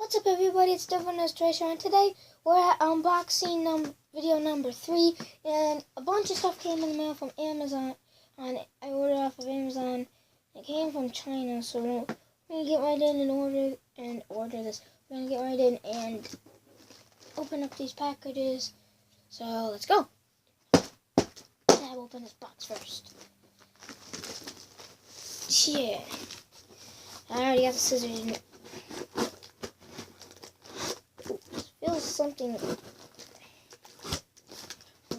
What's up, everybody? It's Devon Treasure, and today we're at unboxing video number 3, and a bunch of stuff came in the mail from Amazon. I ordered off of Amazon. It came from China, so we're gonna get right in and order this. We're gonna get right in and open up these packages. So let's go. I'll open this box first. Yeah, I already got the scissors in it. Feels something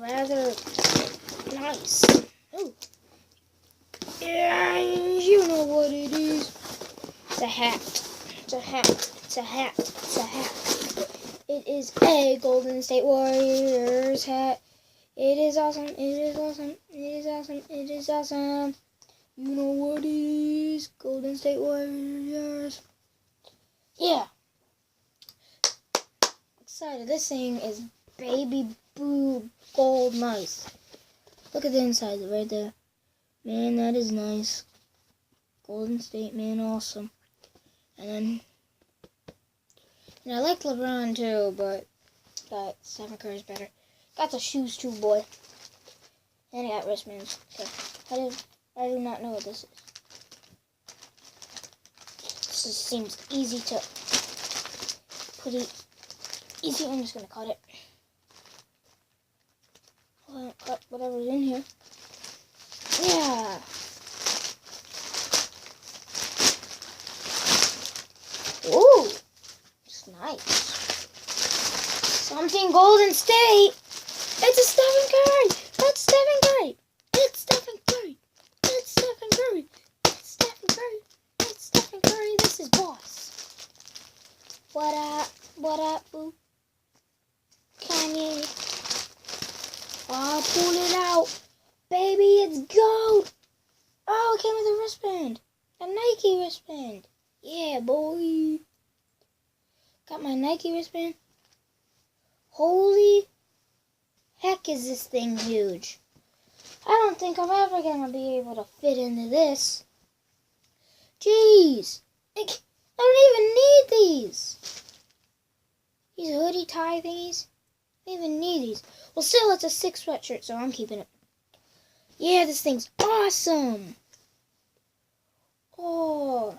rather nice. Oh, yeah, you know what it is. It's a hat. It's a hat. It's a hat. It's a hat. It is a Golden State Warriors hat. It is awesome. It is awesome. It is awesome. It is awesome. You know what it is. Golden State Warriors. Yeah. Excited. This thing is baby blue gold nice. Look at the inside right there. Man, that is nice. Golden State, man, awesome. And I like LeBron too, but Stephen Curry's better. Got the shoes too, boy. And I got wristbands. Okay. I do not know what this is. This just seems easy to put it. Easy, I'm just gonna cut it. Well, cut whatever's in here. Yeah. Ooh, it's nice. Something Golden State. It's a Stephen Curry. That's Stephen Curry. It's Stephen Curry. It's Stephen Curry. It's Stephen Curry. It's Stephen Curry. This is boss. What up? What up, boo? Kanye. Oh, pull it out. Baby, it's gold. Oh, it came with a wristband. A Nike wristband. Yeah, boy. Got my Nike wristband. Holy heck, is this thing huge. I don't think I'm ever going to be able to fit into this. Jeez. I don't even need these. These hoodie tie thingies. I don't even need these. Well, still, it's a 6 sweatshirt, so I'm keeping it. Yeah, this thing's awesome. Oh,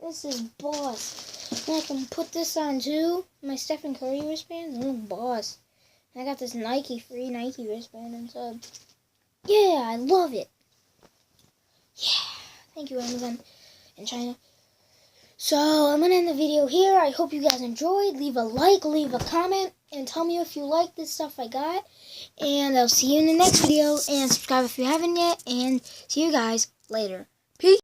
this is boss. And I can put this on, too. My Stephen Curry wristband. Oh, boss. And I got this free Nike wristband inside. Yeah, I love it. Yeah, thank you, Amazon in China. So, I'm going to end the video here. I hope you guys enjoyed. Leave a like, leave a comment, and tell me if you like this stuff I got. And I'll see you in the next video. And subscribe if you haven't yet. And see you guys later. Peace.